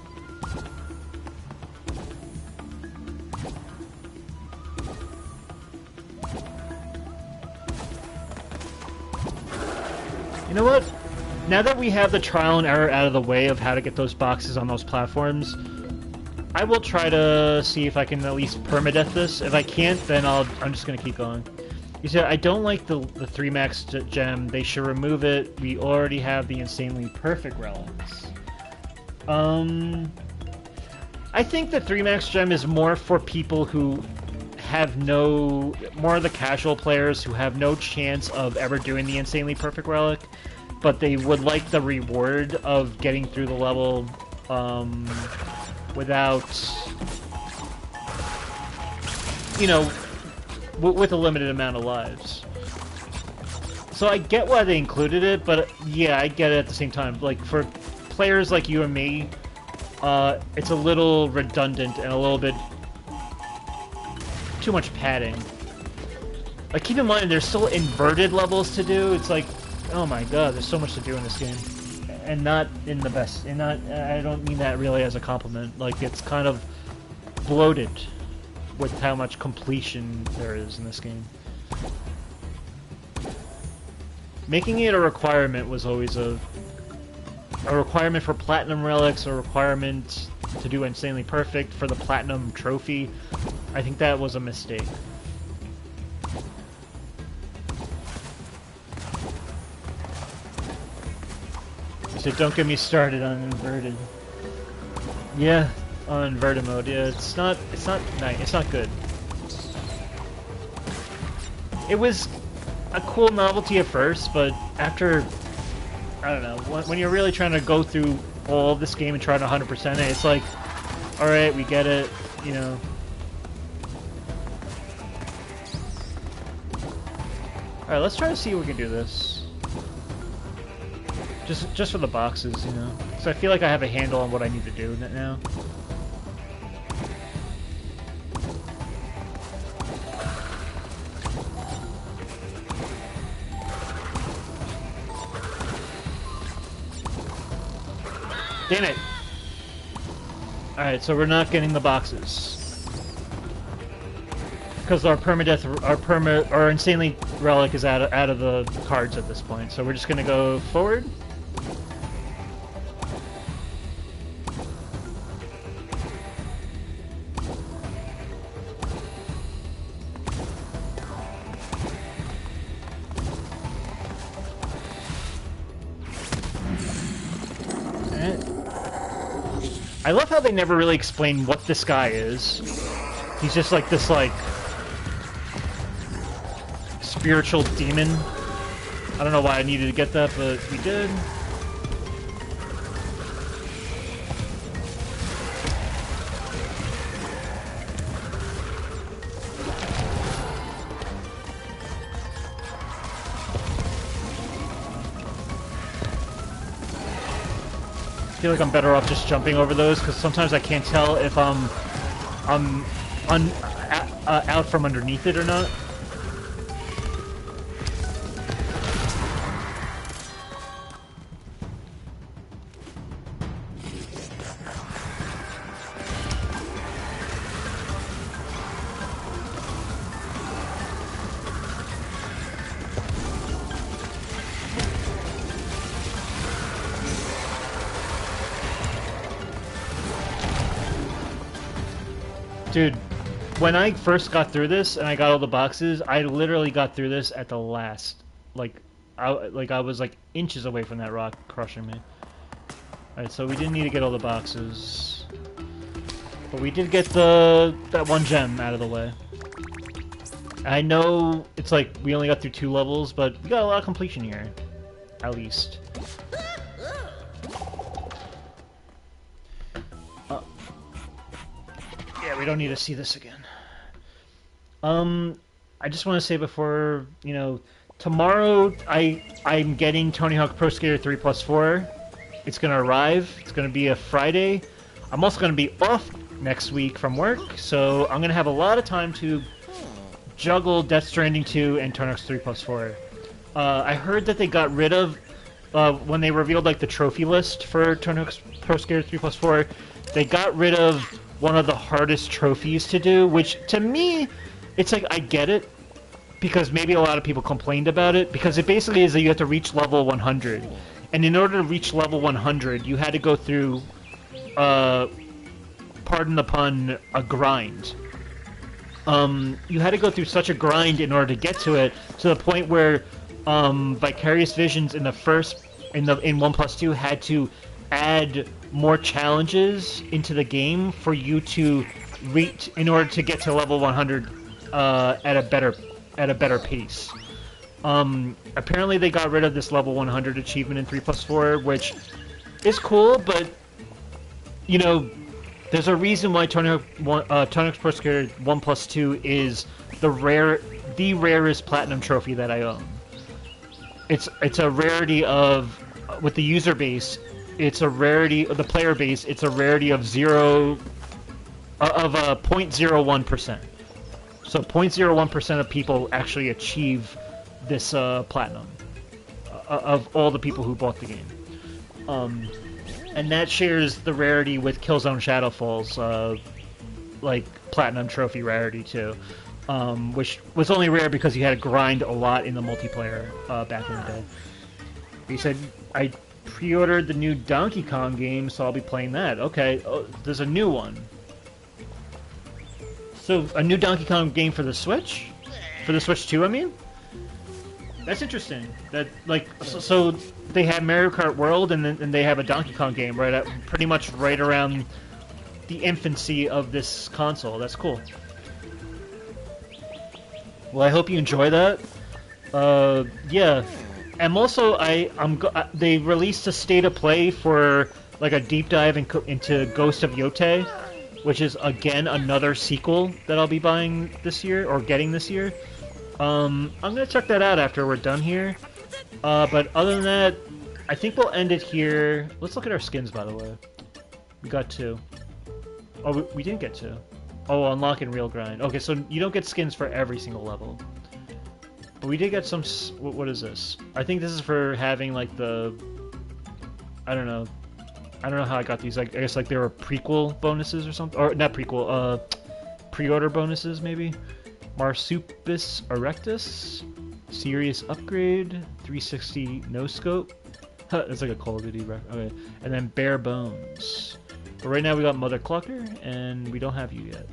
You know what? Now that we have the trial and error out of the way of how to get those boxes on those platforms, I will try to see if I can at least permadeath this. If I can't, then I'm just gonna keep going. You see, I don't like the 3 max gem. They should remove it. We already have the insanely perfect relics. I think the 3 max gem is more for people who have more of the casual players who have no chance of ever doing the insanely perfect relic, but they would like the reward of getting through the level, without, you know, with a limited amount of lives. So I get why they included it, but yeah, I get it at the same time. Like, for players like you and me, it's a little redundant and a little bit too much padding. Like, keep in mind, there's still inverted levels to do. It's like, oh my god, there's so much to do in this game. And not in the best, and not, I don't mean that really as a compliment. Like, it's kind of bloated with how much completion there is in this game. Making it a requirement was always a requirement for platinum relics, a requirement to do insanely perfect for the platinum trophy. I think that was a mistake. So don't get me started on inverted. Yeah, on inverted mode. Yeah, it's not nice. It's not good. It was a cool novelty at first, but after, I don't know, when you're really trying to go through all of this game and try to 100% it, it's like, alright, we get it, you know. Alright, let's try to see if we can do this. Just for the boxes, you know. So I feel like I have a handle on what I need to do now. Damn it! Alright, so we're not getting the boxes. Because our permadeath, our insanely relic is out of the cards at this point. So we're just gonna go forward. I love how they never really explain what this guy is. He's just like this, like, spiritual demon. I don't know why I needed to get that, but we did. I feel like I'm better off just jumping over those, because sometimes I can't tell if I'm out from underneath it or not. Dude, when I first got through this and I got all the boxes, I literally got through this at the last. Like I was like inches away from that rock crushing me. Alright, so we didn't need to get all the boxes. But we did get that one gem out of the way. I know it's like we only got through 2 levels, but we got a lot of completion here. At least. we don't need to see this again. I just want to say before, tomorrow I'm getting Tony Hawk Pro Skater 3 Plus 4. It's gonna arrive. It's gonna be a Friday. I'm also gonna be off next week from work, so I'm gonna have a lot of time to juggle Death Stranding 2 and Tony Hawk 3 Plus 4. I heard that they got rid of when they revealed like the trophy list for Tony Hawk Pro Skater 3 Plus 4. They got rid of one of the hardest trophies to do, which to me, it's like I get it. Because maybe a lot of people complained about it, because it basically is that you have to reach level 100. And in order to reach level 100, you had to go through, pardon the pun, a grind. You had to go through such a grind in order to get to it, to the point where Vicarious Visions in 1+2 had to add more challenges into the game for you to reach, in order to get to level 100 at a better pace. Apparently they got rid of this level 100 achievement in 3+4, which is cool, but there's a reason why Tony Hawk's Pro Skater 1+2 is the rarest platinum trophy that I own. It's a rarity of, with the user base, it's a rarity of the player base. It's a rarity of 0.01%. So 0.01% of people actually achieve this platinum of all the people who bought the game. And that shares the rarity with Killzone Shadowfall's like platinum trophy rarity too, which was only rare because you had to grind a lot in the multiplayer back in the day. He said, I pre-ordered the new Donkey Kong game, so I'll be playing that. Okay, there's a new one. So, a new Donkey Kong game for the Switch? For the Switch 2, I mean? That's interesting. That, like, so they have Mario Kart World, and then they have a Donkey Kong game pretty much right around the infancy of this console. That's cool. Well, I hope you enjoy that. Yeah. And also, they released a state of play for, like, a deep dive into Ghost of Yotei, which is, again, another sequel that I'll be buying this year, or getting this year. I'm gonna check that out after we're done here. But other than that, I think we'll end it here. Let's look at our skins, by the way. We got 2. Oh, we didn't get 2. Oh, unlock and real grind. Okay, so you don't get skins for every single level. But we did get some... What is this? I think this is for having, like, the... I don't know how I got these. I guess like they were prequel bonuses or something, or not prequel. Pre-order bonuses maybe. Marsupis erectus, serious upgrade, 360 no scope. That's like a Call of Duty. Okay, and then bare bones. But right now we got Mother Clucker, and we don't have you yet.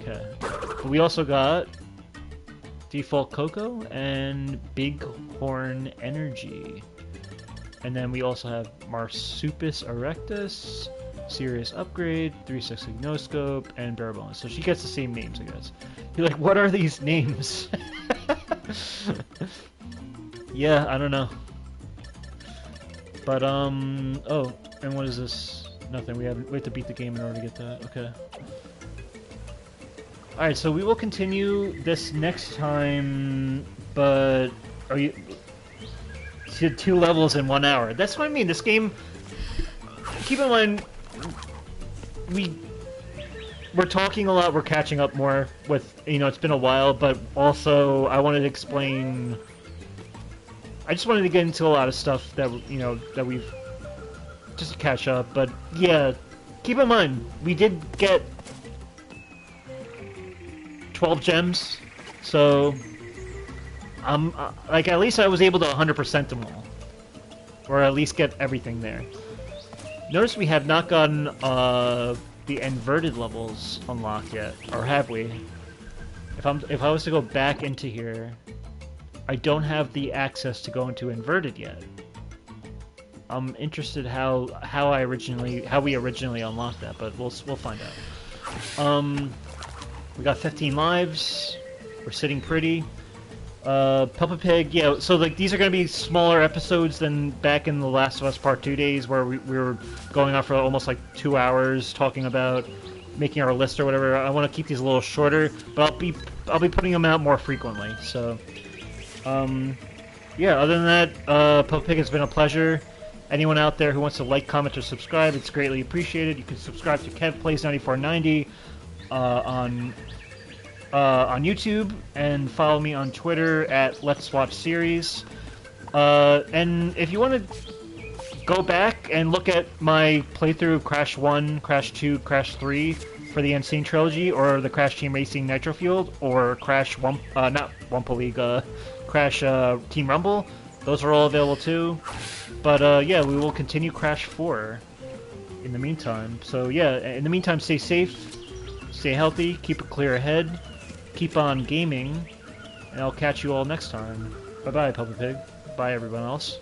Okay, but we also got Default Coco and Bighorn Energy. And then we also have Marsupis erectus, serious upgrade, 360 no scope, and bare bones. So she gets the same names, I guess. You're like, what are these names? Yeah, I don't know. But oh, and what is this? Nothing. We have to beat the game in order to get that. Okay. All right, so we will continue this next time. But are you? To 2 levels in 1 hour. That's what I mean. This game, keep in mind, we're talking a lot. We're catching up more with, it's been a while, but also I wanted to explain. I just wanted to get into a lot of stuff that that we've just to catch up. But yeah, keep in mind we did get 12 gems, so. Like, at least I was able to 100% them all. Or at least get everything there. Notice we have not gotten, the inverted levels unlocked yet. Or have we? If I was to go back into here, I don't have the access to go into inverted yet. I'm interested how we originally unlocked that, but we'll find out. We got 15 lives. We're sitting pretty. Peppa Pig, yeah, so like these are going to be smaller episodes than back in the Last of Us Part 2 days where we were going on for almost like 2 hours talking about making our list or whatever. I want to keep these a little shorter, but I'll be putting them out more frequently. So, yeah. Other than that, Pug Pig, has been a pleasure. Anyone out there who wants to like, comment, or subscribe, it's greatly appreciated. You can subscribe to Kev Plays 9490 on YouTube, and follow me on Twitter at Let's Watch Series. And if you want to go back and look at my playthrough of Crash 1, Crash 2, Crash 3 for the Insane Trilogy, or the Crash Team Racing Nitro Field, or Crash not Wumpa League, Crash Team Rumble, those are all available too. But yeah, we will continue Crash 4 in the meantime. So yeah, in the meantime, stay safe, stay healthy, keep a clear head, keep on gaming, and I'll catch you all next time. Bye-bye, Puppet Pig. Bye, everyone else.